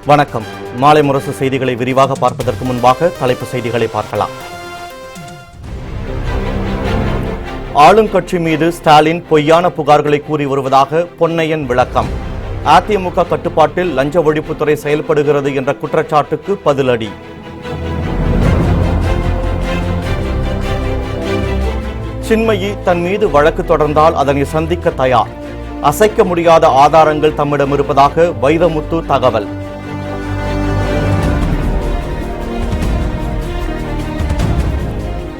வணக்கம். மாலை முரசு செய்திகளை விரிவாக பார்ப்பதற்கு முன்பாக தலைப்புச் செய்திகளை பார்க்கலாம். ஆளும் கட்சி மீது ஸ்டாலின் பொய்யான புகார்களை கூறி வருவதாக பொன்னையன் விளக்கம். அதிமுக கட்டுப்பாட்டில் லஞ்ச ஒழிப்புத்துறை செயல்படுகிறது என்ற குற்றச்சாட்டுக்கு பதிலடி. சின்மயி தன் மீது வழக்கு தொடர்ந்தால் அதனை சந்திக்க தயார். அசைக்க முடியாத ஆதாரங்கள் தம்மிடம் இருப்பதாக வைரமுத்து தகவல்.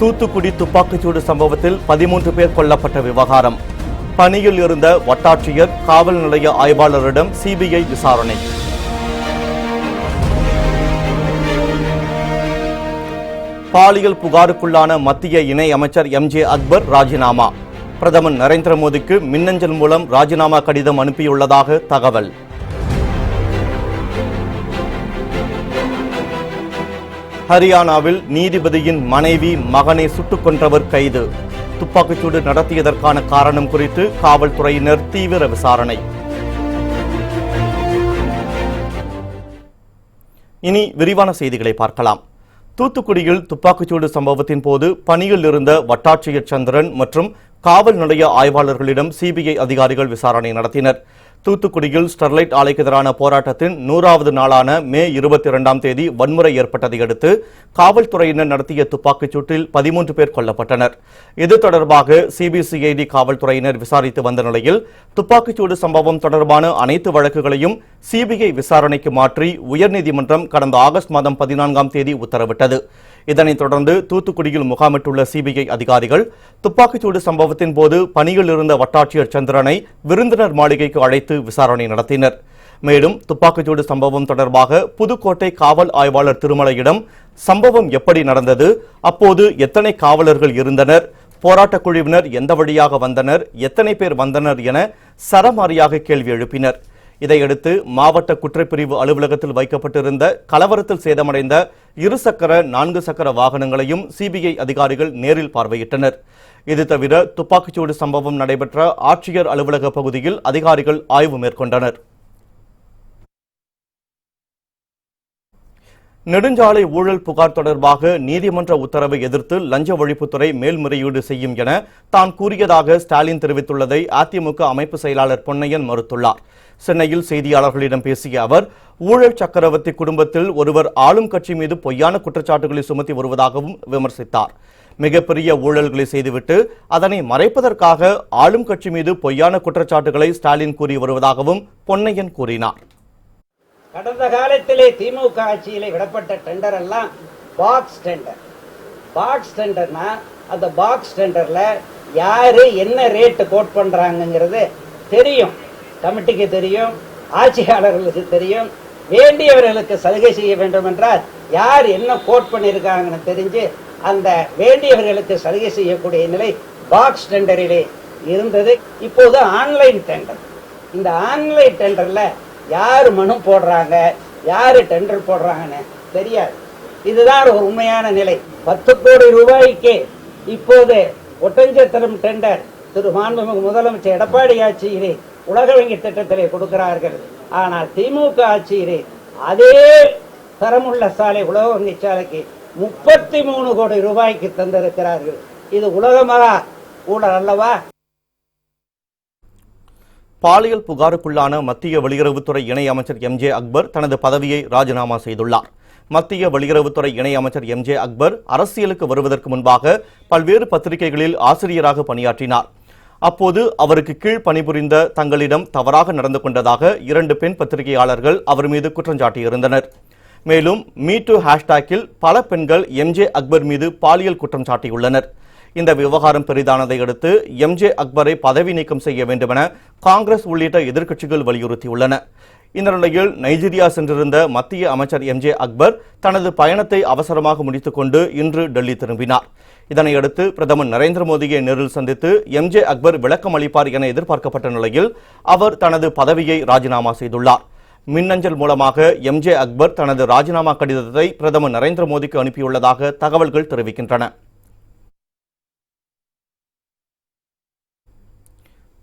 தூத்துக்குடி துப்பாக்கிச்சூடு சம்பவத்தில் 13 பேர் கொல்லப்பட்ட விவகாரம். பணியில் இருந்த வட்டாட்சியர், காவல் நிலைய ஆய்வாளரிடம் சிபிஐ விசாரணை. பாலியல் புகாருக்குள்ளான மத்திய இணை அமைச்சர் எம்ஜே அக்பர் ராஜினாமா. பிரதமர் நரேந்திர மோடிக்கு மின்னஞ்சல் மூலம் ராஜினாமா கடிதம் அனுப்பியுள்ளதாக தகவல். ஹரியானாவில் நீதிபதியின் மனைவி, மகனை சுட்டுக் கொன்றவர் கைது. துப்பாக்கிச்சூடு நடத்தியதற்கான காரணம் குறித்து காவல்துறையினர் தீவிர விசாரணை. இனி விரிவான செய்திகளை பார்க்கலாம். தூத்துக்குடியில் துப்பாக்கிச்சூடு சம்பவத்தின் போது பணியில் இருந்த வட்டாட்சியர் சந்திரன் மற்றும் காவல் நிலைய ஆய்வாளர்களிடம் சிபிஐ அதிகாரிகள் விசாரணை நடத்தினர். தூத்துக்குடியில் ஸ்டெர்லைட் ஆலைக்கு எதிரான போராட்டத்தின் 100வது நாளான மே 22ஆம் தேதி வன்முறை ஏற்பட்டதை அடுத்து காவல்துறையினர் நடத்திய துப்பாக்கிச் சூட்டில் 13 பேர் கொல்லப்பட்டனர். இது தொடர்பாக சிபிசிஐடி காவல்துறையினர் விசாரித்து வந்த நிலையில் துப்பாக்கிச்சூடு சம்பவம் தொடர்பான அனைத்து வழக்குகளையும் சிபிஐ விசாரணைக்கு மாற்றி உயர்நீதிமன்றம் கடந்த ஆகஸ்ட் மாதம் 14ஆம் தேதி உத்தரவிட்டது. இதனைத் தொடர்ந்து தூத்துக்குடியில் முகாமிட்டுள்ள சிபிஐ அதிகாரிகள் துப்பாக்கிச்சூடு சம்பவத்தின் போது பணியில் இருந்த வட்டாட்சியர் சந்திரனை விருந்தினர் மாளிகைக்கு அழைத்து விசாரணை நடத்தினர். மேலும் துப்பாக்கிச்சூடு சம்பவம் தொடர்பாக புதுக்கோட்டை காவல் ஆய்வாளர் திருமலையிடம் சம்பவம் எப்படி நடந்தது, அப்போது எத்தனை காவலர்கள் இருந்தனர், போராட்டக் குழுவினர் எந்த வழியாக வந்தனர், எத்தனை பேர் வந்தனர் என சரமாரியாக கேள்வி எழுப்பினர். இதையடுத்து மாவட்ட குற்றப்பிரிவு அலுவலகத்தில் வைக்கப்பட்டிருந்த கலவரத்தில் சேதமடைந்த 2 சக்கர 4 சக்கர வாகனங்களையும் சிபிஐ அதிகாரிகள் நேரில் பார்வையிட்டனர். இது தவிர துப்பாக்கிச்சூடு சம்பவம் நடைபெற்ற ஆட்சியர் அலுவலக பகுதியில் அதிகாரிகள் ஆய்வு மேற்கொண்டனர். நெடுஞ்சாலை ஊழல் புகார் தொடர்பாக நீதிமன்ற உத்தரவை எதிர்த்து லஞ்ச ஒழிப்புத்துறை மேல்முறையீடு செய்யும் என தான் கூறியதாக ஸ்டாலின் தெரிவித்துள்ளதை அதிமுக அமைப்பு செயலாளர் பொன்னையன் மறுத்துள்ளார். சென்னையில் செய்தியாளர்களிடம் பேசிய அவர், ஊழல் சக்கரவர்த்தி குடும்பத்தில் ஒருவர் ஆளும் கட்சி மீது பொய்யான குற்றச்சாட்டுகளை சுமத்தி வருவதாகவும் விமர்சித்தார். மிகப்பெரிய ஊழல்களை செய்துவிட்டு அதனை மறைப்பதற்காக ஆளும் கட்சி மீது பொய்யான குற்றச்சாட்டுகளை ஸ்டாலின் கூறி வருவதாகவும் பொன்னையன் கூறினார். கடந்த காலத்திலே திமுக ஆட்சியிலே விடப்பட்ட டெண்டர் எல்லாம் பாக்ஸ் டெண்டர். பாக்ஸ் டெண்டர்னா அந்த பாக்ஸ் டெண்டர்ல யாரு என்ன ரேட்டு கோட் பண்றாங்கிறது தெரியும், கமிட்டிக்கு தெரியும், ஆட்சியாளர்களுக்கு தெரியும். வேண்டியவர்களுக்கு சலுகை செய்ய வேண்டும் என்றால் யார் என்ன கோட் பண்ணியிருக்காங்கன்னு தெரிஞ்சு அந்த வேண்டியவர்களுக்கு சலுகை செய்யக்கூடிய நிலை பாக்ஸ் டெண்டரிலே இருந்தது. இப்போது ஆன்லைன் டெண்டர். இந்த ஆன்லைன் டெண்டர்ல யாரு மனு போடுறாங்க, யாரு டெண்டர் போடுறாங்கன்னு தெரியாது. இதுதான் ஒரு உண்மையான நிலை. 10 கோடி ரூபாய்க்கு இப்போது ஒட்டஞ்சத்திரம் டெண்டர் திரு மாண்புமிகு முதலமைச்சர் எடப்பாடி ஆட்சியிலே உலக வங்கி திட்டத்திலே கொடுக்கிறார்கள். ஆனால் திமுக ஆட்சியிலே அதே தரமுள்ள சாலை உலக வங்கி சாலைக்கு 33 கோடி ரூபாய்க்கு தந்திருக்கிறார்கள். இது உலகமகா ஊழல் அல்லவா? பாலியல் புகாருக்குள்ளான மத்திய வெளியுறவுத்துறை இணை அமைச்சர் எம்ஜே அக்பர் தனது பதவியை ராஜினாமா செய்துள்ளார். மத்திய வெளியுறவுத்துறை இணை அமைச்சர் எம்ஜே அக்பர் அரசியலுக்கு வருவதற்கு முன்பாக பல்வேறு பத்திரிகைகளில் ஆசிரியராக பணியாற்றினார். அப்போது அவருக்கு கீழ் பணிபுரிந்த தங்களிடம் தவறாக நடந்து கொண்டதாக 2 பெண் பத்திரிகையாளர்கள் அவர் மீது குற்றஞ்சாட்டியிருந்தனர். மேலும் மீ2 ஹேஷ்டாக்கில் பல பெண்கள் எம்ஜே அக்பர் மீது பாலியல் குற்றம் சாட்டியுள்ளனர். இந்த விவகாரம் பெரிதானதை அடுத்து எம்ஜே அக்பரை பதவி நீக்கம் செய்ய வேண்டுமென காங்கிரஸ் உள்ளிட்ட எதிர்க்கட்சிகள் வலியுறுத்தியுள்ளன. இந்த நிலையில் நைஜீரியா சென்றிருந்த மத்திய அமைச்சர் எம்ஜே அக்பர் தனது பயணத்தை அவசரமாக முடித்துக்கொண்டு இன்று டெல்லி திரும்பினார். இதனையடுத்து பிரதமர் நரேந்திர மோடியை நேரில் சந்தித்து எம்ஜே அக்பர் விளக்கம் அளிப்பார் என எதிர்பார்க்கப்பட்ட நிலையில் அவர் தனது பதவியை ராஜினாமா செய்துள்ளார். மின்னஞ்சல் மூலமாக எம்ஜே அக்பர் தனது ராஜினாமா கடிதத்தை பிரதமர் நரேந்திர மோடிக்கு அனுப்பியுள்ளதாக தகவல்கள் தெரிவிக்கின்றன.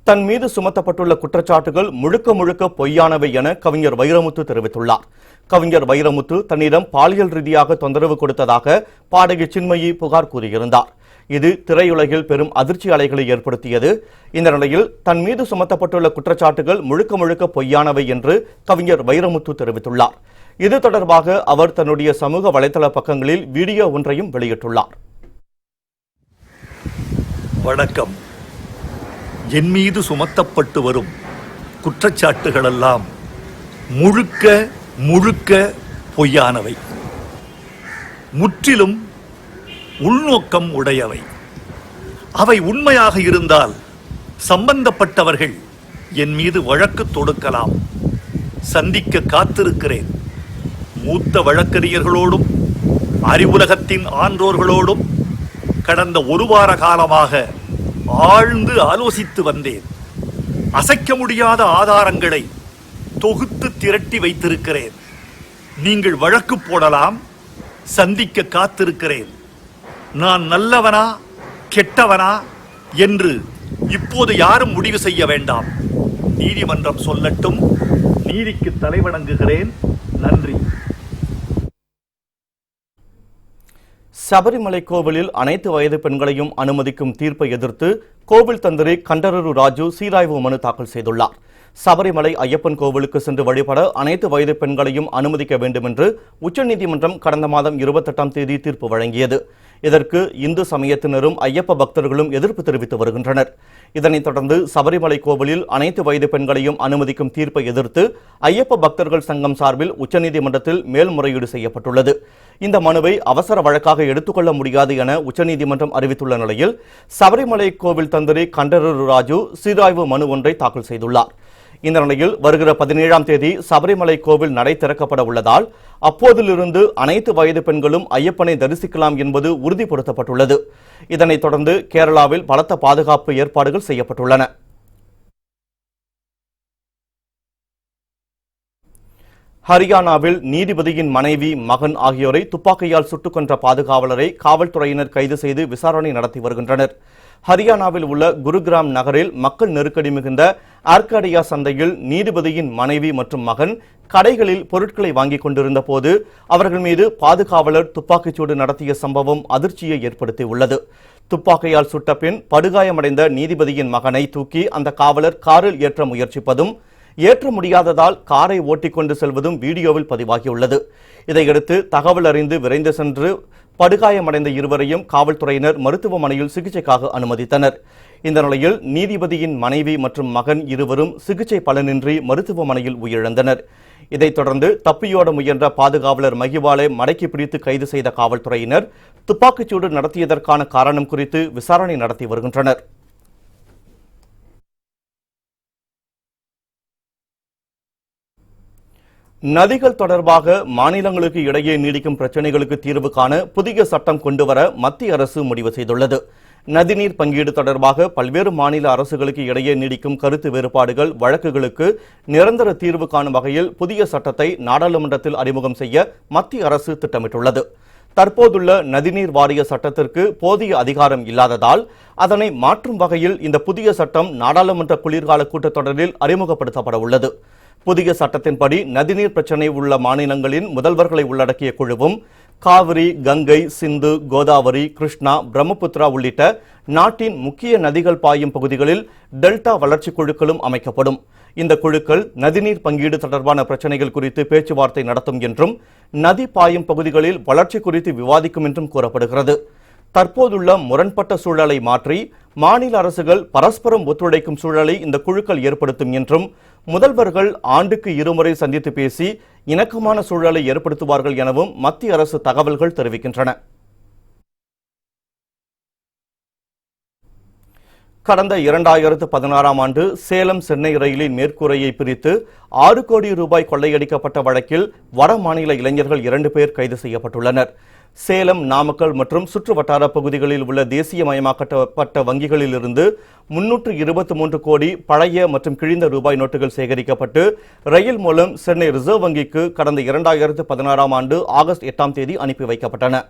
தன் மீது சுமத்தப்பட்டுள்ள குற்றச்சாட்டுகள் முழுக்க முழுக்க பொய்யானவை என கவிஞர் வைரமுத்து தெரிவித்துள்ளார். கவிஞர் வைரமுத்து தன்னிடம் பாலியல் ரீதியாக தொந்தரவு கொடுத்ததாக பாடகி சின்மயி புகார் கூறியிருந்தார். இது திரையுலகில் பெரும் அதிர்ச்சி அலைகளை ஏற்படுத்தியது. இந்த நிலையில் தன் மீது சுமத்தப்பட்டுள்ள குற்றச்சாட்டுகள் முழுக்க முழுக்க பொய்யானவை என்று கவிஞர் வைரமுத்து தெரிவித்துள்ளார். இது தொடர்பாக அவர் தன்னுடைய சமூக வலைதள பக்கங்களில் வீடியோ ஒன்றையும் வெளியிட்டுள்ளார். வணக்கம். என் மீது சுமத்தப்பட்டு வரும் குற்றச்சாட்டுகளெல்லாம் முழுக்க முழுக்க பொய்யானவை, முற்றிலும் உள்நோக்கம் உடையவை. அவை உண்மையாக இருந்தால் சம்பந்தப்பட்டவர்கள் என் மீது வழக்கு தொடுக்கலாம். சந்திக்க காத்திருக்கிறேன். மூத்த வழக்கறிஞர்களோடும் அறிவுலகத்தின் ஆன்றோர்களோடும் கடந்த ஒரு வார காலமாக ஆழ்ந்து ஆலோசித்து வந்தேன். அசைக்க முடியாத ஆதாரங்களை தொகுத்து திரட்டி வைத்திருக்கிறேன். நீங்கள் வழக்கு போடலாம். சந்திக்க காத்திருக்கிறேன். நான் நல்லவனா கெட்டவனா என்று இப்போது யாரும் முடிவு செய்ய வேண்டாம். நீதிமன்றம் சொல்லட்டும். நீதிக்கு தலைவணங்குகிறேன். நன்றி. சபரிமலை கோவிலில் அனைத்து வயது பெண்களையும் அனுமதிக்கும் தீர்ப்பை எதிர்த்து கோவில் தந்திரி கண்டரரு ராஜு சீராய்வு மனு தாக்கல் செய்துள்ளார். சபரிமலை ஐயப்பன் கோவிலுக்கு சென்று வழிபட அனைத்து வயது பெண்களையும் அனுமதிக்க வேண்டும் என்று உச்சநீதிமன்றம் கடந்த மாதம் 28ஆம் தேதி தீர்ப்பு வழங்கியது. இதற்கு இந்து சமயத்தினரும் ஐயப்ப பக்தர்களும் எதிர்ப்பு தெரிவித்து வருகின்றனர். இதனைத் தொடர்ந்து சபரிமலை கோவிலில் அனைத்து வயது பெண்களையும் அனுமதிக்கும் தீர்ப்பை எதிர்த்து ஐயப்ப பக்தர்கள் சங்கம் சார்பில் உச்சநீதிமன்றத்தில் மேல்முறையீடு செய்யப்பட்டுள்ளது. இந்த மனுவை அவசர வழக்காக எடுத்துக்கொள்ள முடியாது என உச்சநீதிமன்றம் அறிவித்துள்ள நிலையில் சபரிமலை கோவில் தந்திரி கண்டரரு ராஜு சீராய்வு மனு ஒன்றை தாக்கல் செய்துள்ளார். இந்த நிலையில் வருகிற 17ஆம் தேதி சபரிமலை கோவில் நடை திறக்கப்பட உள்ளதால் அப்போதிலிருந்து அனைத்து வயது பெண்களும் ஐயப்பனை தரிசிக்கலாம் என்பது உறுதிப்படுத்தப்பட்டுள்ளது. இதனைத் தொடர்ந்து கேரளாவில் பலத்த பாதுகாப்பு ஏற்பாடுகள் செய்யப்பட்டுள்ளன. ஹரியானாவில் நீதிபதியின் மனைவி, மகன் ஆகியோரை துப்பாக்கியால் சுட்டுக் கொன்ற பாதுகாவலரை காவல்துறையினர் கைது செய்து விசாரணை நடத்தி வருகின்றனர். ஹரியானாவில் உள்ள குருகிராம் நகரில் மக்கள் நெருக்கடி மிகுந்த ஆர்காடியா சந்தையில் நீதிபதியின் மனைவி மற்றும் மகன் கடைகளில் பொருட்களை வாங்கிக் கொண்டிருந்த போது அவர்கள் மீது பாதுகாவலர் துப்பாக்கிச்சூடு நடத்திய சம்பவம் அதிர்ச்சியை ஏற்படுத்தியுள்ளது. துப்பாக்கியால் சுட்ட பின் படுகாயமடைந்த நீதிபதியின் மகனை தூக்கி அந்த காவலர் காரில் ஏற்ற முயற்சிப்பதும் ஏற்ற முடியாததால் காரை ஓட்டிக்கொண்டு செல்வதும் வீடியோவில் பதிவாகியுள்ளது. இதையடுத்து தகவல் அறிந்து விரைந்து சென்று படுகாயமடைந்த இருவரையும் காவல்துறையினர் மருத்துவமனையில் சிகிச்சைக்காக அனுமதித்தனர். இந்த நிலையில் நீதிபதியின் மனைவி மற்றும் மகன் இருவரும் சிகிச்சை பலனின்றி மருத்துவமனையில் உயிரிழந்தனர். இதைத் தொடர்ந்து தப்பியோட முயன்ற பாதுகாவலர் மகிவாலை மடக்கி பிடித்து கைது செய்த காவல்துறையினர் துப்பாக்கிச்சூடு நடத்தியதற்கான காரணம் குறித்து விசாரணை நடத்தி வருகின்றனர். நதிகள் தொடர்பாக மாநிலங்களுக்கு இடையே நீடிக்கும் பிரச்சினைகளுக்கு தீர்வு காண புதிய சட்டம் கொண்டுவர மத்திய அரசு முடிவு செய்துள்ளது. நதிநீர் பங்கீடு தொடர்பாக பல்வேறு மாநில அரசுகளுக்கு இடையே நீடிக்கும் கருத்து வேறுபாடுகள், வழக்குகளுக்கு நிரந்தர தீர்வு காணும் வகையில் புதிய சட்டத்தை நாடாளுமன்றத்தில் அறிமுகம் செய்ய மத்திய அரசு திட்டமிட்டுள்ளது. தற்போதுள்ள நதிநீர் வாரிய சட்டத்திற்கு போதிய அதிகாரம் இல்லாததால் அதனை மாற்றும் வகையில் இந்த புதிய சட்டம் நாடாளுமன்ற குளிர்கால கூட்டத்தொடரில் அறிமுகப்படுத்தப்பட உள்ளது. புதிய சட்டத்தின்படி நதிநீர் பிரச்சினை உள்ள மாநிலங்களின் முதல்வர்களை உள்ளடக்கிய குழுவும் காவிரி, கங்கை, சிந்து, கோதாவரி, கிருஷ்ணா, பிரம்மபுத்திரா உள்ளிட்ட நாட்டின் முக்கிய நதிகள் பாயும் பகுதிகளில் டெல்டா வளர்ச்சி குழுக்களும் அமைக்கப்படும். இந்த குழுக்கள் நதிநீர் பங்கீடு தொடர்பான பிரச்சனைகள் குறித்து பேச்சுவார்த்தை நடத்தும் என்றும் நதி பாயும் பகுதிகளில் வளர்ச்சி குறித்து விவாதிக்கும் என்றும் கூறப்படுகிறது. தற்போதுள்ள முரண்பட்ட சூழலை மாற்றி மாநில அரசுகள் பரஸ்பரம் ஒத்துழைக்கும் சூழலை இந்த குழுக்கள் ஏற்படுத்தும் என்றும் முதல்வர்கள் ஆண்டுக்கு இருமுறை சந்தித்து பேசி இணக்கமான சூழலை ஏற்படுத்துவார்கள் எனவும் மத்திய அரசு தகவல்கள் தெரிவிக்கின்றன. கடந்த 2016ஆம் ஆண்டு சேலம் சென்னை ரயிலின் மேற்கூரையை பிரித்து 6 கோடி ரூபாய் கொள்ளையடிக்கப்பட்ட வழக்கில் வட மாநில இளைஞர்கள் 2 பேர் கைது செய்யப்பட்டுள்ளனர். சேலம், நாமக்கல் மற்றும் சுற்று வட்டார பகுதிகளில் உள்ள தேசியமயமாக்கப்பட்ட வங்கிகளில் இருந்து 323 கோடி பழைய மற்றும் கிழிந்த ரூபாய் நோட்டுகள் சேகரிக்கப்பட்டு ரயில் மூலம் சென்னை ரிசர்வ் வங்கிக்கு கடந்த 2016ஆம் ஆண்டு ஆகஸ்ட் 8ஆம் தேதி அனுப்பி வைக்கப்பட்டன.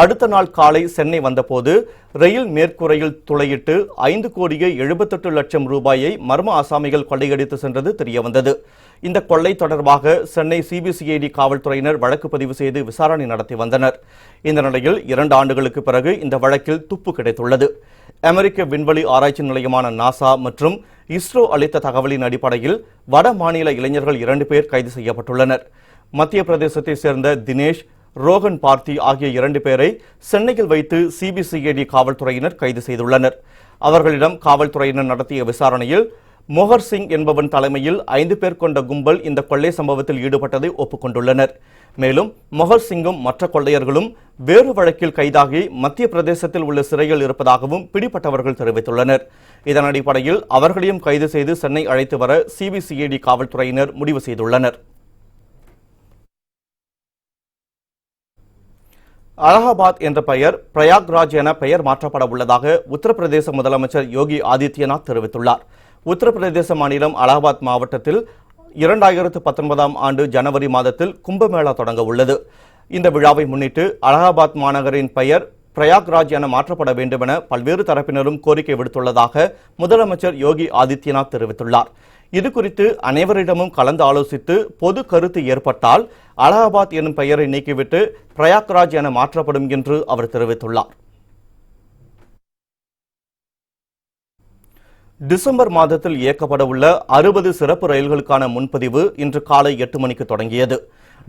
அடுத்த நாள் காலை சென்னை வந்தபோது ரயில் மேற்கூரையில் துளையிட்டு 5,78,00,000 ரூபாயை மர்ம ஆசாமிகள் கொள்ளையடித்து சென்றது தெரியவந்தது. இந்த கொள்ளை தொடர்பாக சென்னை சிபிசிஐடி காவல்துறையினர் வழக்கு பதிவு செய்து விசாரணை நடத்தி வந்தனர். இந்த நிலையில் 2 ஆண்டுகளுக்கு பிறகு இந்த வழக்கில் துப்பு கிடைத்துள்ளது. அமெரிக்க விண்வெளி ஆராய்ச்சி நிலையமான நாசா மற்றும் இஸ்ரோ அளித்த தகவலின் அடிப்படையில் வட மாநில இளைஞர்கள் 2 பேர் கைது செய்யப்பட்டுள்ளனர். மத்திய பிரதேசத்தை சேர்ந்த தினேஷ், ரோகன் பார்த்தி ஆகிய 2 பேரை சென்னையில் வைத்து சிபிசிஐடி காவல்துறையினர் கைது செய்துள்ளனர். அவர்களிடம் காவல்துறையினர் நடத்திய விசாரணையில் மோகர் சிங் என்பவன் தலைமையில் 5 பேர் கொண்ட கும்பல் இந்த கொள்ளை சம்பவத்தில் ஈடுபட்டதை ஒப்புக்கொண்டுள்ளனர். மேலும் மொஹர் சிங்கும் மற்ற கொள்ளையர்களும் வேறு வழக்கில் கைதாகி மத்திய பிரதேசத்தில் உள்ள சிறையில் இருப்பதாகவும் பிடிப்பட்டவர்கள் தெரிவித்துள்ளனர். இதன் அடிப்படையில் அவர்களையும் கைது செய்து சென்னை அழைத்து வர சிபிசிஐடி காவல்துறையினர் முடிவு செய்துள்ளனர். அலகாபாத் என்ற பெயர் பிரயாக்ராஜ் என பெயர் மாற்றப்பட உள்ளதாக உத்தரப்பிரதேச முதலமைச்சர் யோகி ஆதித்யநாத் தெரிவித்துள்ளார். உத்தரப்பிரதேச மாநிலம் அலகாபாத் மாவட்டத்தில் 2019ஆம் ஆண்டு ஜனவரி மாதத்தில் கும்பமேளா தொடங்க உள்ளது. இந்த விழாவை முன்னிட்டு அலகாபாத் மாநகரின் பெயர் பிரயாக்ராஜ் என மாற்றப்பட வேண்டும் என பல்வேறு தரப்பினரும் கோரிக்கை விடுத்துள்ளதாக முதலமைச்சர் யோகி ஆதித்யநாத் தெரிவித்துள்ளார். இதுகுறித்து அனைவரிடமும் கலந்து ஆலோசித்து பொது கருத்து ஏற்பட்டால் அலகாபாத் எனும் பெயரை நீக்கிவிட்டு பிரயாக்ராஜ் என மாற்றப்படும் என்று அவர் தெரிவித்துள்ளார். டிசம்பர் மாதத்தில் இயக்கப்பட உள்ள 60 சிறப்பு ரயில்களுக்கான முன்பதிவு இன்று காலை 8 மணிக்கு தொடங்கியது.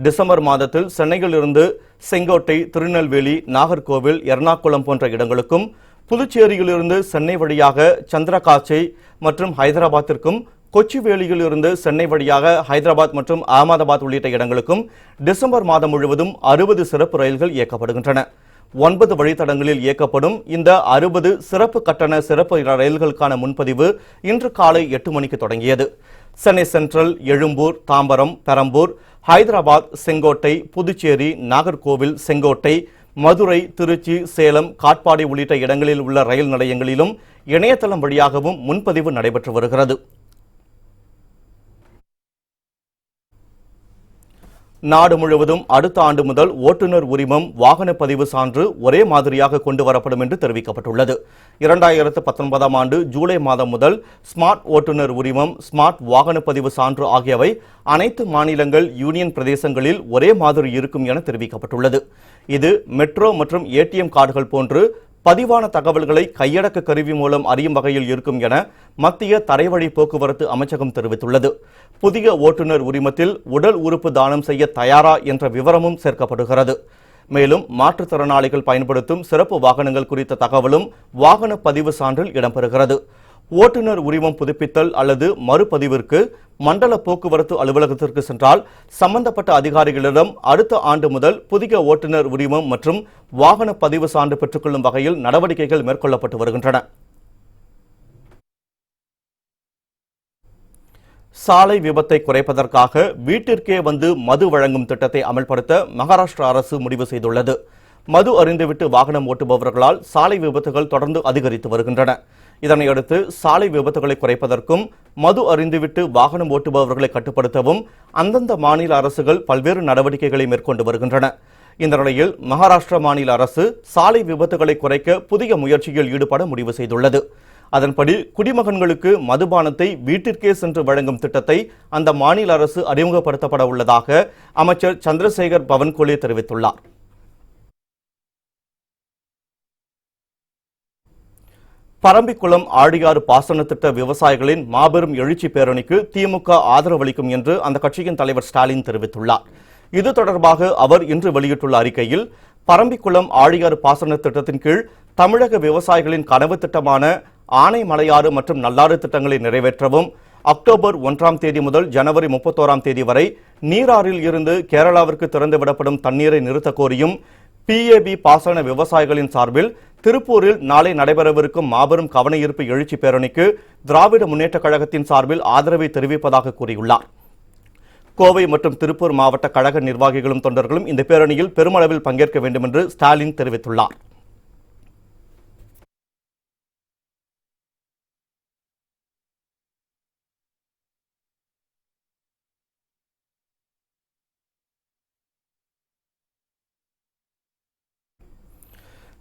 டிசம்பர் மாதத்தில் சென்னையில் இருந்து செங்கோட்டை, திருநெல்வேலி, நாகர்கோவில், எர்ணாகுளம் போன்ற இடங்களுக்கும், புதுச்சேரியிலிருந்து சென்னை வழியாக சந்திரகாச்சை மற்றும் ஹைதராபாத்திற்கும், கொச்சிவேலியில் இருந்து சென்னை வழியாக ஹைதராபாத் மற்றும் அகமதாபாத் உள்ளிட்ட இடங்களுக்கும் டிசம்பர் மாதம் முழுவதும் 60 சிறப்பு ரயில்கள் இயக்கப்படுகின்றன. 9 வழித்தடங்களில் இயக்கப்படும் இந்த 60 சிறப்பு கட்டண சிறப்பு ரயில்களுக்கான முன்பதிவு இன்று காலை 8 மணிக்கு தொடங்கியது. சென்னை சென்ட்ரல், எழும்பூர், தாம்பரம், பெரம்பூர், ஹைதராபாத், செங்கோட்டை, புதுச்சேரி, நாகர்கோவில், செங்கோட்டை, மதுரை, திருச்சி, சேலம், காட்பாடி உள்ளிட்ட இடங்களில் உள்ள ரயில் நிலையங்களிலும் இணையதளம் வழியாகவும் முன்பதிவு நடைபெற்று வருகிறது. நாடு முழுவதும் அடுத்த ஆண்டு முதல் ஓட்டுநர் உரிமம், வாகன பதிவு சான்று ஒரே மாதிரியாக கொண்டு வரப்படும் என்று தெரிவிக்கப்பட்டுள்ளது. 2019ஆம் ஆண்டு ஜூலை மாதம் முதல் ஸ்மார்ட் ஓட்டுநர் உரிமம், ஸ்மார்ட் வாகன பதிவு சான்று ஆகியவை அனைத்து மாநிலங்கள், யூனியன் பிரதேசங்களில் ஒரே மாதிரி இருக்கும் என தெரிவிக்கப்பட்டுள்ளது. இது மெட்ரோ மற்றும் ஏடிஎம் கார்டுகள் போன்று பதிவான தகவல்களை கையடக்க கருவி மூலம் அறியும் வகையில் இருக்கும் என மத்திய தரைவழி போக்குவரத்து அமைச்சகம் தெரிவித்துள்ளது. புதிய ஓட்டுநர் உரிமத்தில் உடல் உறுப்பு தானம் செய்ய தயாரா என்ற விவரமும் சேர்க்கப்படுகிறது. மேலும் மாற்றுத்திறனாளிகள் பயன்படுத்தும் சிறப்பு வாகனங்கள் குறித்த தகவலும் வாகன பதிவு சான்றில் இடம்பெறுகிறது. ஓட்டுநர் உரிமம் புதுப்பித்தல் அல்லது மறுபதிவிற்கு மண்டல போக்குவரத்து அலுவலகத்திற்கு சென்றால் சம்பந்தப்பட்ட அதிகாரிகளிடம் அடுத்த ஆண்டு முதல் புதிய ஓட்டுநர் உரிமம் மற்றும் வாகன பதிவு சான்று பெற்றுக்கொள்ளும் வகையில் நடவடிக்கைகள் மேற்கொள்ளப்பட்டு வருகின்றன. சாலை விபத்தை குறைப்பதற்காக வீட்டிற்கே வந்து மது வழங்கும் திட்டத்தை அமல்படுத்த மகாராஷ்டிரா அரசு முடிவு செய்துள்ளது. மது அருந்திவிட்டு வாகனம் ஓட்டுபவர்களால் சாலை விபத்துகள் தொடர்ந்து அதிகரித்து வருகின்றன. இதனையடுத்து சாலை விபத்துகளை குறைப்பதற்கும் மது அருந்திவிட்டு வாகனம் ஓட்டுபவர்களை கட்டுப்படுத்தவும் அந்தந்த மாநில அரசுகள் பல்வேறு நடவடிக்கைகளை மேற்கொண்டு வருகின்றன. இந்த நிலையில் மகாராஷ்டிரா மாநில அரசு சாலை விபத்துகளை குறைக்க புதிய முயற்சியில் ஈடுபட முடிவு செய்துள்ளது. அதன்படி குடிமகன்களுக்கு மதுபானத்தை வீட்டிற்கே சென்று வழங்கும் திட்டத்தை அந்த மாநில அரசு அறிமுகப்படுத்தப்பட உள்ளதாக அமைச்சர் சந்திரசேகர் பவன்கோலே தெரிவித்துள்ளார். பரம்பிக்குளம் ஆழியாறு பாசன திட்ட விவசாயிகளின் மாபெரும் எழுச்சி பேரணிக்கு திமுக ஆதரவளிக்கும் என்று அந்த கட்சியின் தலைவர் ஸ்டாலின் தெரிவித்துள்ளார். இது தொடர்பாக அவர் இன்று வெளியிட்டுள்ள அறிக்கையில், பரம்பிக்குளம் ஆழியாறு பாசன திட்டத்தின் கீழ் தமிழக விவசாயிகளின் கனவு திட்டமான ஆனைமலையாறு மற்றும் நல்லாறு திட்டங்களை நிறைவேற்றவும், அக்டோபர் 1ஆம் தேதி முதல் ஜனவரி 31ஆம் தேதி வரை நீராறில் இருந்து கேரளாவிற்கு திறந்துவிடப்படும் தண்ணீரை நிறுத்த கோரியும், PAB பாசன விவசாயிகளின் சார்பில் திருப்பூரில் நாளை நடைபெறவிருக்கும் மாபெரும் கவனஈர்ப்பு எழுச்சி பேரணிக்கு திராவிட முன்னேற்றக் கழகத்தின் சார்பில் ஆதரவை தெரிவிப்பதாக கூறியுள்ளார். கோவை மற்றும் திருப்பூர் மாவட்ட கழக நிர்வாகிகளும் தொண்டர்களும் இந்த பேரணியில் பெருமளவில் பங்கேற்க வேண்டும் என்று ஸ்டாலின் தெரிவித்துள்ளார்.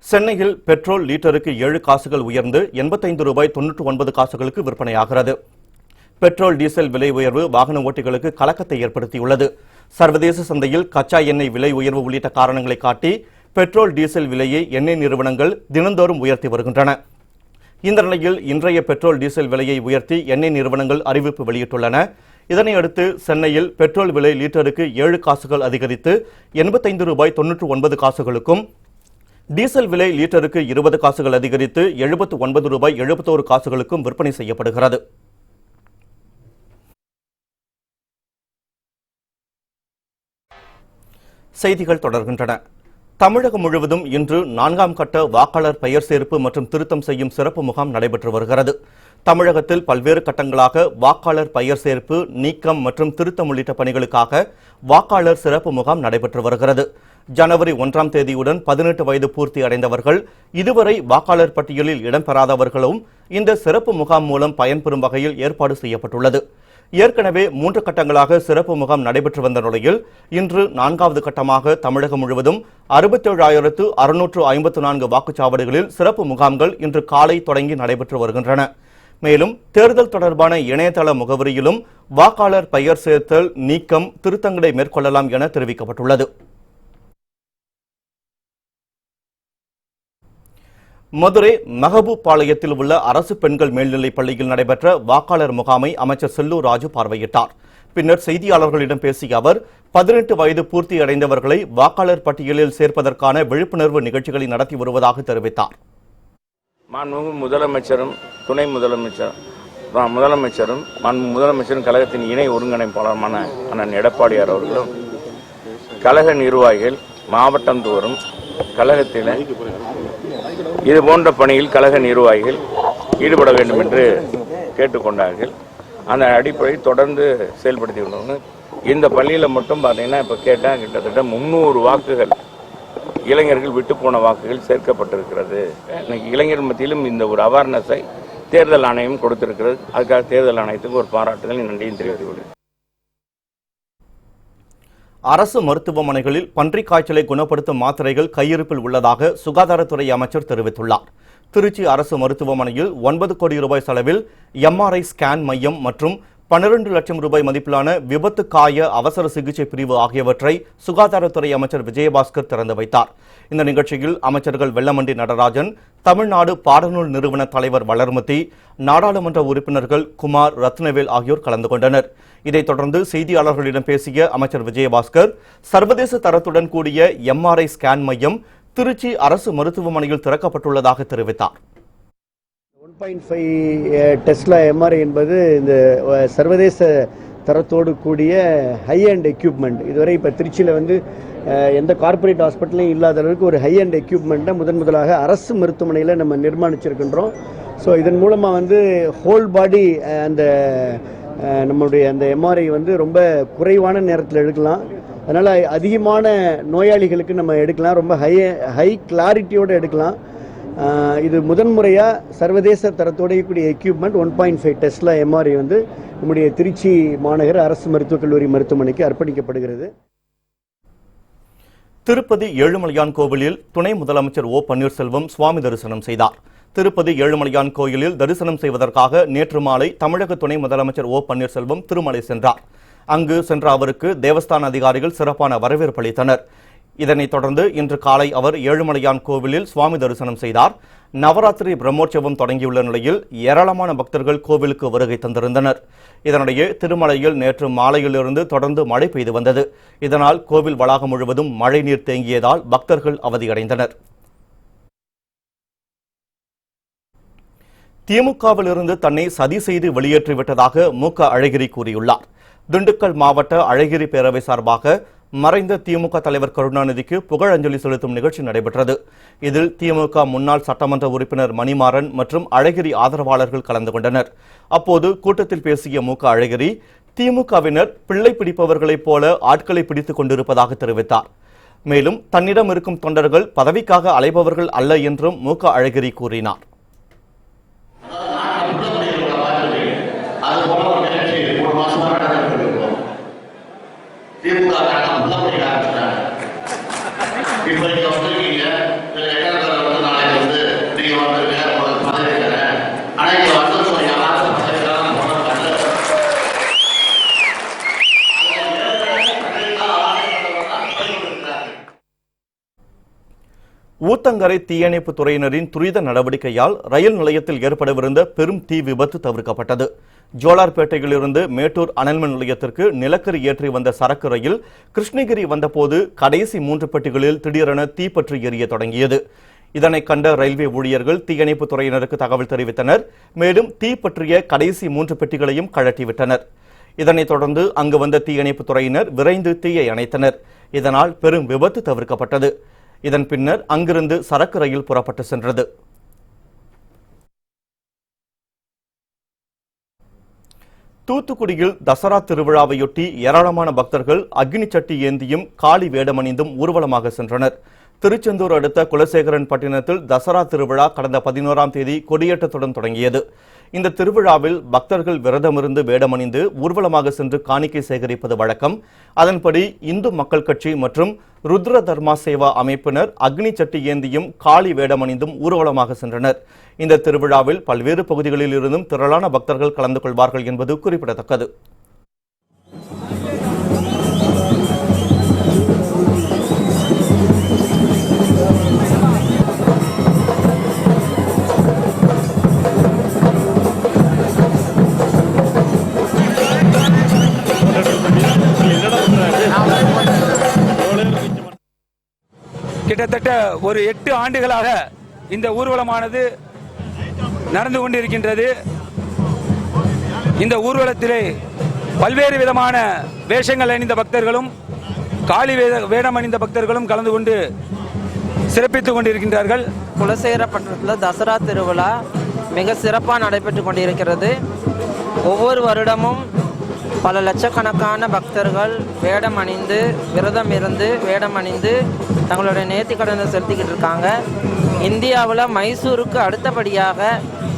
சென்னையில் பெட்ரோல் லீட்டருக்கு 7 காசுகள் உயர்ந்து 85 ரூபாய் 99 காசுகளுக்கு விற்பனையாகிறது. பெட்ரோல் டீசல் விலை உயர்வு வாகன ஓட்டிகளுக்கு கலக்கத்தை ஏற்படுத்தியுள்ளது. சர்வதேச சந்தையில் கச்சா எண்ணெய் விலை உயர்வு உள்ளிட்ட காரணங்களை காட்டி பெட்ரோல் டீசல் விலையை எண்ணெய் நிறுவனங்கள் தினந்தோறும் உயர்த்தி வருகின்றன. இந்த நிலையில் இன்றைய பெட்ரோல் டீசல் விலையை உயர்த்தி எண்ணெய் நிறுவனங்கள் அறிவிப்பு வெளியிட்டுள்ளன. இதனையடுத்து சென்னையில் பெட்ரோல் விலை லீட்டருக்கு 7 காசுகள் அதிகரித்து 85 ரூபாய் 99 காசுகளுக்கும், டீசல் விலை லீட்டருக்கு 20 காசுகள் அதிகரித்து 79 ரூபாய் 71 காசுகளுக்கும் விற்பனை செய்யப்படுகிறது. செய்திகள் தொடர்கின்றன. தமிழகம் முழுவதும் இன்று 4ஆம் கட்ட வாக்காளர் பெயர் சேர்ப்பு மற்றும் திருத்தம் செய்யும் சிறப்பு முகாம் நடைபெற்று வருகிறது. தமிழகத்தில் பல்வேறு கட்டங்களாக வாக்காளர் பெயர் சேர்ப்பு, நீக்கம் மற்றும் திருத்தம் உள்ளிட்ட பணிகளுக்காக வாக்காளர் சிறப்பு முகாம் நடைபெற்று வருகிறது. ஜனவரி 1ஆம் தேதியுடன் 18 வயது பூர்த்தி அடைந்தவர்கள், இதுவரை வாக்காளர் பட்டியலில் இடம்பெறாதவர்களும் இந்த சிறப்பு முகாம் மூலம் பயன்பெறும் வகையில் ஏற்பாடு செய்யப்பட்டுள்ளது. ஏற்கனவே 3 கட்டங்களாக சிறப்பு முகாம் நடைபெற்று வந்த நிலையில் இன்று 4வது கட்டமாக தமிழகம் முழுவதும் 67,654 வாக்குச்சாவடிகளில் சிறப்பு முகாம்கள் இன்று காலை தொடங்கி நடைபெற்று வருகின்றன. மேலும் தேர்தல் தொடர்பான இணையதள முகவரியிலும் வாக்காளர் பெயர் சேர்த்தல், நீக்கம், திருத்தங்களை மேற்கொள்ளலாம் என தெரிவிக்கப்பட்டுள்ளது. மதுரை மகபூபாளையத்தில் உள்ள அரசு பெண்கள் மேல்நிலைப் பள்ளியில் நடைபெற்ற வாக்காளர் முகாமை அமைச்சர் செல்லூர் ராஜு பார்வையிட்டார். பின்னர் செய்தியாளர்களிடம் பேசிய அவர் 18 வயது பூர்த்தி அடைந்தவர்களை வாக்காளர் பட்டியலில் சேர்ப்பதற்கான விழிப்புணர்வு நிகழ்ச்சிகளை நடத்தி வருவதாக தெரிவித்தார். மாண்புமிகு முதலமைச்சரும் துணை முதலமைச்சரும் முதலமைச்சரும் கழகத்தின் இணை ஒருங்கிணைப்பாளருமான அண்ணன் எடப்பாடியார் அவர்களும் கழக நிர்வாகிகள் மாவட்டம் தோறும் கழகத்தில் இது போன்ற பணியில் கழக நிர்வாகிகள் ஈடுபட வேண்டும் என்று கேட்டுக்கொண்டார்கள். அந்த அடிப்படையில் தொடர்ந்து செயல்படுத்தி கொண்டு இந்த பள்ளியில் மட்டும் பார்த்தீங்கன்னா இப்போ கேட்டால் கிட்டத்தட்ட 300 வாக்குகள் இளைஞர்கள் விட்டு போன வாக்குகள் சேர்க்கப்பட்டிருக்கிறது. இன்னைக்கு இளைஞர் மத்தியிலும் இந்த ஒரு அவேர்னஸை தேர்தல் ஆணையம் கொடுத்திருக்கிறது. அதுக்காக தேர்தல் ஆணையத்துக்கு ஒரு பாராட்டுதல் நன்றியும் தெரிவித்துக் கொள்கிறேன். அரசு மருத்துவமனைகளில் பன்றிக் காய்ச்சலை குணப்படுத்தும் மாத்திரைகள் கையிருப்பில் உள்ளதாக சுகாதாரத்துறை அமைச்சர் தெரிவித்துள்ளார். திருச்சி அரசு மருத்துவமனையில் 9 கோடி ரூபாய் செலவில் MRI ஸ்கேன் மையம் மற்றும் 12 லட்சம் ரூபாய் மதிப்பிலான விபத்து காய அவசர சிகிச்சை பிரிவு ஆகியவற்றை சுகாதாரத்துறை அமைச்சர் விஜயபாஸ்கர் திறந்து வைத்தார். இந்த நிகழ்ச்சியில் அமைச்சர்கள் வெல்லமண்டி நடராஜன், தமிழ்நாடு பாடநூல் நிறுவன தலைவர் வளர்மதி, நாடாளுமன்ற உறுப்பினர்கள் குமார், ரத்னவேல் ஆகியோர் கலந்து கொண்டனர். இதைத் தொடர்ந்து செய்தியாளர்களிடம் பேசிய அமைச்சர் விஜயபாஸ்கர், சர்வதேச தரத்துடன் கூடிய MRI ஸ்கேன் மையம் திருச்சி அரசு மருத்துவமனையில் திறக்கப்பட்டுள்ளதாக தெரிவித்தார். 1.5 டெஸ்லா MRI என்பது இந்த சர்வதேச தரத்தோடு கூடிய ஹை அண்ட் எக்யூப்மெண்ட். இதுவரை இப்போ திருச்சியில் எந்த கார்பரேட் ஹாஸ்பிட்டலையும் இல்லாத அளவுக்கு ஒரு ஹை அண்ட் எக்யூப்மெண்ட்டை முதலாக அரசு மருத்துவமனையில் நம்ம நிர்மாணிச்சிருக்கின்றோம். ஸோ இதன் மூலமாக ஹோல் பாடி அந்த நம்மளுடைய அந்த MRI ரொம்ப குறைவான நேரத்தில் எடுக்கலாம். அதனால் அதிகமான நோயாளிகளுக்கு நம்ம எடுக்கலாம், ரொம்ப ஹை கிளாரிட்டியோடு எடுக்கலாம். இது முதன்முறையாக சர்வதேச தரத்தோடைய கூடிய எக்யூப்மெண்ட் 1.5 டெஸ்லா MRI நம்முடைய திருச்சி மாநகர அரசு மருத்துவக் கல்லூரி மருத்துவமனைக்கு அர்ப்பணிக்கப்படுகிறது. திருப்பதி ஏழுமலையான் கோவிலில் துணை முதலமைச்சர் ஓ பன்னீர்செல்வம் சுவாமி தரிசனம் செய்தார். திருப்பதி ஏழுமலையான் கோயிலில் தரிசனம் செய்வதற்காக நேற்று மாலை தமிழக துணை முதலமைச்சர் ஓ பன்னீர்செல்வம் திருமலை சென்றார். அங்கு சென்ற அவருக்கு தேவஸ்தான அதிகாரிகள் சிறப்பான வரவேற்பு அளித்தனர். இதனைத் தொடர்ந்து இன்று காலை அவர் ஏழுமலையான் கோவிலில் சுவாமி தரிசனம் செய்தார். நவராத்திரி பிரம்மோற்சவம் தொடங்கியுள்ள நிலையில் ஏராளமான பக்தர்கள் கோவிலுக்கு வருகை தந்திருந்தனர். இதனிடையே திருமலையில் நேற்று மாலையிலிருந்து தொடர்ந்து மழை பெய்து வந்தது. இதனால் கோவில் வளாகம் முழுவதும் மழைநீர் தேங்கியதால் பக்தர்கள் அவதியடைந்தனர். திமுகவிலிருந்து தன்னை சதி செய்து வெளியேற்றிவிட்டதாக மு.க. அழகிரி கூறியுள்ளார். திண்டுக்கல் மாவட்ட அழகிரி பேரவை சார்பாக மறைந்த திமுக தலைவர் கருணாநிதிக்கு புகழஞ்சலி செலுத்தும் நிகழ்ச்சி நடைபெற்றது. இதில் திமுக முன்னாள் சட்டமன்ற உறுப்பினர் மணிமாறன் மற்றும் அழகிரி ஆதரவாளர்கள் கலந்து கொண்டனர். அப்போது கூட்டத்தில் பேசிய மு.க. அழகிரி, திமுகவினர் பிள்ளை பிடிப்பவர்களைப் போல ஆட்களை பிடித்துக் கொண்டிருப்பதாக தெரிவித்தார். மேலும் தன்னிடம் இருக்கும் தொண்டர்கள் பதவிக்காக அலைபவர்கள் அல்ல என்றும் மு.க. அழகிரி கூறினார். திமுக ஊத்தங்கரை தீயணைப்பு துறையினரின் துரித நடவடிக்கையால் ரயில் நிலையத்தில் ஏற்படவிருந்த பெரும் தீ விபத்து தவிர்க்கப்பட்டது. ஜோலார்பேட்டையிலிருந்து மேட்டூர் அனல்மின் நிலையத்திற்கு நிலக்கரி ஏற்றி வந்த சரக்கு ரயில் கிருஷ்ணகிரி வந்தபோது கடைசி 3 பெட்டிகளில் திடீரென தீப்பற்றி எரிய தொடங்கியது. இதனை கண்ட ரயில்வே ஊழியர்கள் தீயணைப்பு துறையினருக்கு தகவல் தெரிவித்தனர். மேலும் தீ பற்றிய கடைசி 3 பெட்டிகளையும் கழட்டிவிட்டனர். இதனைத் தொடர்ந்து அங்கு வந்த தீயணைப்பு துறையினர் விரைந்து தீயை அணைத்தனர். இதனால் பெரும் விபத்து தவிர்க்கப்பட்டது. இதன் பின்னர் அங்கிருந்து சரக்கு ரயில் புறப்பட்டு சென்றது. தூத்துக்குடியில் தசரா திருவிழாவையொட்டி ஏராளமான பக்தர்கள் அக்னி சட்டி ஏந்தியும் காளி வேடமணிந்தும் ஊர்வலமாக சென்றனர். திருச்செந்தூர் அடுத்த குலசேகரன் பட்டினத்தில் தசரா திருவிழா கடந்த 11ஆம் தேதி கொடியேற்றத்துடன் தொடங்கியது. இந்த திருவிழாவில் பக்தர்கள் விரதமிருந்து வேடமணிந்து ஊர்வலமாக சென்று காணிக்கை சேகரிப்பது வழக்கம். அதன்படி இந்து மக்கள் கட்சி மற்றும் ருத்ர தர்மா சேவா அமைப்பினர் அக்னி சட்டி ஏந்தியும் காளி வேடமணிந்தும் ஊர்வலமாக சென்றனர். இந்த திருவிழாவில் பல்வேறு பகுதிகளில் இருந்தும் திரளான பக்தர்கள் கலந்து கொள்வார்கள் என்பது குறிப்பிடத்தக்கது. கிட்டத்தட்ட ஒரு 8 ஆண்டுகளாக இந்த ஊர்வலமானது நடந்து கொண்டிருக்கின்றது. இந்த ஊர்வலத்திலே பல்வேறு விதமான வேஷங்கள் அணிந்த பக்தர்களும் காளி வேடம் அணிந்த பக்தர்களும் கலந்து கொண்டு சிறப்பித்துக் கொண்டிருக்கின்றார்கள். குலசேகரப்பட்டினத்தில் தசரா திருவிழா மிக சிறப்பாக நடைபெற்று கொண்டிருக்கிறது. ஒவ்வொரு வருடமும் பல லட்சக்கணக்கான பக்தர்கள் வேடம் அணிந்து விரதம் இருந்து வேடம் அணிந்து தங்களுடைய நேர்த்திக்கடனை செலுத்திக்கிட்டு இருக்காங்க. இந்தியாவில் மைசூருக்கு அடுத்தபடியாக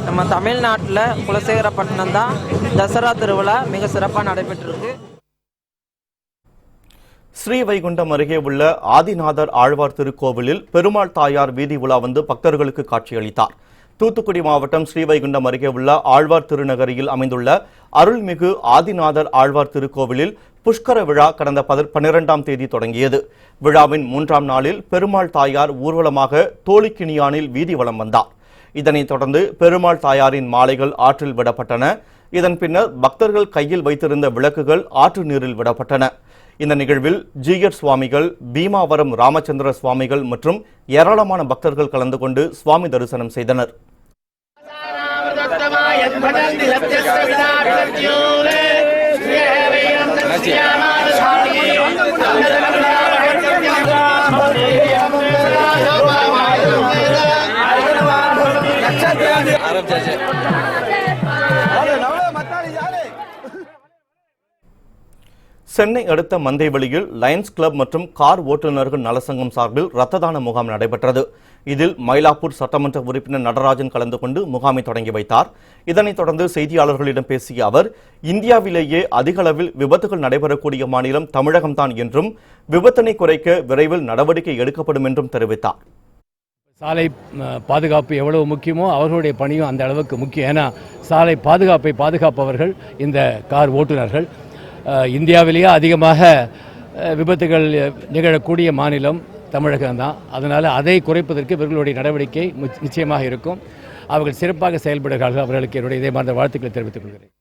நம்ம தமிழ்நாட்டில் குலசேகரப்பட்டினம் தான் தசரா திருவிழா மிக சிறப்பாக நடைபெற்றிருக்கு. ஸ்ரீவைகுண்டம் அருகே உள்ள ஆதிநாதர் ஆழ்வார் திருக்கோவிலில் பெருமாள் தாயார் வீதி உலா வந்து பக்தர்களுக்கு காட்சியளித்தார். தூத்துக்குடி மாவட்டம் ஸ்ரீவைகுண்டம் அருகே உள்ள ஆழ்வார் திருநகரியில் அமைந்துள்ள அருள்மிகு ஆதிநாதர் ஆழ்வார் திருக்கோவிலில் புஷ்கர விழா கடந்த 12ஆம் தேதி தொடங்கியது. விழாவின் 3ஆம் நாளில் பெருமாள் தாயார் ஊர்வலமாக தோழிக்கிணியானில் வீதி வலம் வந்தார். இதனைத் தொடர்ந்து பெருமாள் தாயாரின் மாலைகள் ஆற்றில் விடப்பட்டன. இதன் பின்னர் பக்தர்கள் கையில் வைத்திருந்த விளக்குகள் ஆற்று நீரில் விடப்பட்டன. இந்த நிகழ்வில் ஜிஆர் சுவாமிகள், பீமாவரம் ராமச்சந்திர சுவாமிகள் மற்றும் ஏராளமான பக்தர்கள் கலந்து கொண்டு சுவாமி தரிசனம் செய்தனர். சென்னை அடுத்த மந்தைவெளியில் லயன்ஸ் கிளப் மற்றும் கார் ஓட்டுநர்கள் நலசங்கம் சார்பில் இரத்த தான முகாம் நடைபெற்றது. இதில் மயிலாப்பூர் சட்டமன்ற உறுப்பினர் நடராஜன் கலந்து கொண்டு முகாமை தொடங்கி வைத்தார். இதனைத் தொடர்ந்து செய்தியாளர்களிடம் பேசிய அவர், இந்தியாவிலேயே அதிக அளவில் விபத்துகள் நடைபெறக்கூடிய மாநிலம் தமிழகம்தான் என்றும் விபத்தினை குறைக்க விரைவில் நடவடிக்கை எடுக்கப்படும் என்றும் தெரிவித்தார். சாலை பாதுகாப்பு எவ்வளவு முக்கியமோ அவர்களுடைய பணியும் அந்த அளவுக்கு முக்கியம். ஏன்னா சாலை பாதுகாப்பை பாதுகாப்பவர்கள் இந்த கார் ஓட்டுநர்கள். இந்தியாவிலேயே அதிகமாக விபத்துகள் நிகழக்கூடிய மாநிலம் தமிழகம்தான். அதனால் அதை குறைப்பதற்கு இவர்களுடைய நடவடிக்கை நிச்சயமாக இருக்கும். அவர்கள் சிறப்பாக செயல்படுகிறார்கள். அவர்களுக்கு என்னுடைய இதே மாதிரி வாழ்த்துக்களை தெரிவித்துக் கொள்கிறேன்.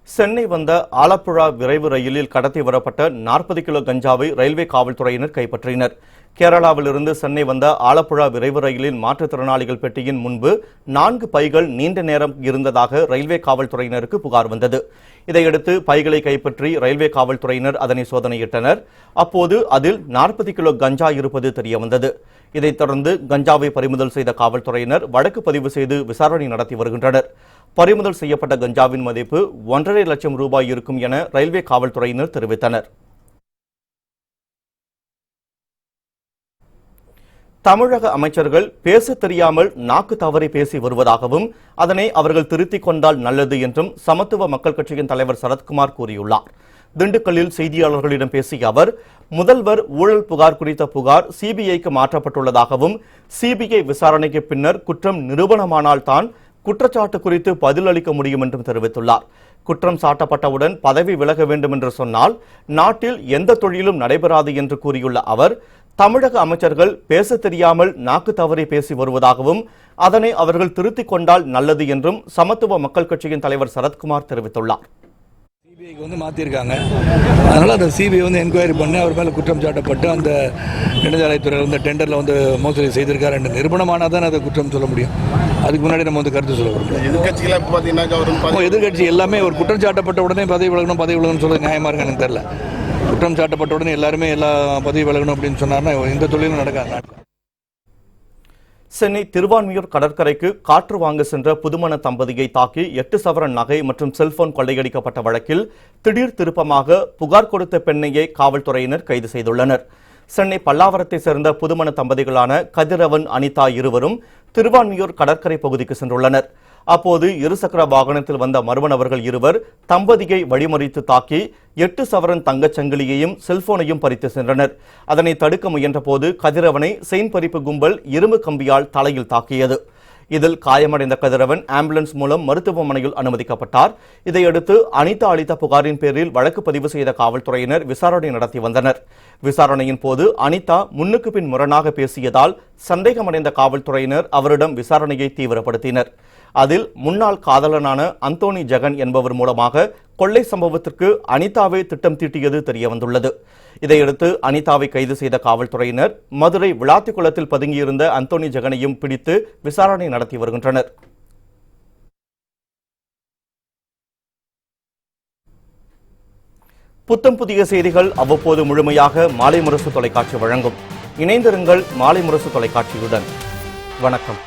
சென்னை வந்த ஆலப்புழா விரைவு ரயிலில் கடத்தி வரப்பட்ட 40 கிலோ கஞ்சாவை ரயில்வே காவல்துறையினர் கைப்பற்றினர். கேரளாவிலிருந்து சென்னை வந்த ஆலப்புழா விரைவு ரயிலில் மாற்றுத்திறனாளிகள் பெட்டியின் முன்பு 4 பைகள் நீண்ட நேரம் இருந்ததாக ரயில்வே காவல்துறையினருக்கு புகார் வந்தது. இதையடுத்து பைகளை கைப்பற்றி ரயில்வே காவல்துறையினர் அதனை சோதனையிட்டனர். அப்போது அதில் 40 கிலோ கஞ்சா இருப்பது தெரியவந்தது. இதைத் தொடர்ந்து கஞ்சாவை பறிமுதல் செய்த காவல்துறையினர் வழக்கு பதிவு செய்து விசாரணை நடத்தி வருகின்றனர். பறிமுதல் செய்யப்பட்ட கஞ்சாவின் மதிப்பு 1.5 லட்சம் ரூபாய் இருக்கும் என ரயில்வே காவல்துறையினர் தெரிவித்தனர். தமிழக அமைச்சர்கள் பேச தெரியாமல் நாக்கு தவறி பேசி வருவதாகவும் அதனை அவர்கள் திருத்திக் கொண்டால் நல்லது என்றும் சமத்துவ மக்கள் கட்சியின் தலைவர் சரத்குமார் கூறியுள்ளார். திண்டுக்கல்லில் செய்தியாளர்களிடம் பேசிய அவர், முதல்வர் ஊழல் புகார் குறித்த புகார் சிபிஐக்கு மாற்றப்பட்டுள்ளதாகவும் சிபிஐ விசாரணைக்கு பின்னர் குற்றம் நிரூபணமானால் தான் குற்றச்சாட்டு குறித்து பதிலளிக்க முடியும் என்றும் தெரிவித்துள்ளார். குற்றம் சாட்டப்பட்டவுடன் பதவி விலக வேண்டும் என்று சொன்னால் நாட்டில் எந்த தொழிலும் நடைபெறாது என்று கூறியுள்ள அவர், தமிழக அமைச்சர்கள் பேச தெரியாமல் நாக்கு தவறி பேசி வருவதாகவும் அதனை அவர்கள் திருத்திக் கொண்டால் நல்லது என்றும் சமத்துவ மக்கள் கட்சியின் தலைவர் சரத்குமார் தெரிவித்துள்ளார். சிபிஐக்கு மாற்றிருக்காங்க. அதனால் அந்த சிபிஐ என்கொயரி பண்ணி அவர் மேலே குற்றம் சாட்டப்பட்டு அந்த நெடுஞ்சாலைத்துறையில் டெண்டரில் மோசடி செய்திருக்காரு என்று நிரூபணமானால் தான் அதை குற்றம் சொல்ல முடியும். அதுக்கு முன்னாடி நம்ம கருத்து சொல்ல முடியும். எதிர்கட்சி எல்லாமே ஒரு குற்றம் சாட்டப்பட்ட உடனே பதவி விலகணும்னு சொல்ல நியாயமாக இருக்கு எனக்கு தெரியல. குற்றம் சாட்டப்பட்ட உடனே எல்லாருமே எல்லா பதவி விலகணும் அப்படின்னு சொன்னார்னா இந்த தொழிலும் நடக்காது. சென்னை திருவான்மியூர் கடற்கரைக்கு காற்று வாங்க சென்ற புதுமண தம்பதியை தாக்கி 8 சவரன் நகை மற்றும் செல்போன் கொள்ளையடிக்கப்பட்ட வழக்கில் திடீர் திருப்பமாக புகார் கொடுத்த பெண்ணையே காவல்துறையினர் கைது செய்துள்ளனர். சென்னை பல்லாவரத்தை சேர்ந்த புதுமண தம்பதிகளான கதிரவன், அனிதா இருவரும் திருவான்மியூர் கடற்கரை பகுதிக்கு சென்றுள்ளனர். அப்போது இருசக்கர வாகனத்தில் வந்த மர்ம நபர்கள் இருவர் தம்பதியை வழிமறித்து தாக்கி 8 சவரன் தங்கச்சங்கிலியையும் செல்போனையும் பறித்து சென்றனர். அதனை தடுக்க முயன்ற போது கதிரவனை செயின் பறிப்பு கும்பல் இரும்பு கம்பியால் தலையில் தாக்கியது. இதில் காயமடைந்த கதிரவன் ஆம்புலன்ஸ் மூலம் மருத்துவமனையில் அனுமதிக்கப்பட்டார். இதையடுத்து அனிதா அளித்த புகாரின் பேரில் வழக்கு பதிவு செய்த காவல்துறையினர் விசாரணை நடத்தி வந்தனர். விசாரணையின் போது அனிதா முன்னுக்கு பின் முரணாக பேசியதால் சந்தேகமடைந்த காவல்துறையினர் அவரிடம் விசாரணையை தீவிரப்படுத்தினர். அதில் முன்னாள் காதலனான அந்தோனி ஜெகன் என்பவர் மூலமாக கொள்ளை சம்பவத்திற்கு அனிதாவே திட்டம் தீட்டியது தெரியவந்துள்ளது. இதையடுத்து அனிதாவை கைது செய்த காவல்துறையினர் மதுரை விளாத்திக்குளத்தில் பதுங்கியிருந்த அந்தோனி ஜெகனையும் பிடித்து விசாரணை நடத்தி வருகின்றனர். புத்தம் புதிய செய்திகள் அவ்வப்போது முழுமையாக மாலை முரசு தொலைக்காட்சி வழங்கும். இணைந்திருங்கள் மாலை முரசு தொலைக்காட்சியுடன். வணக்கம்.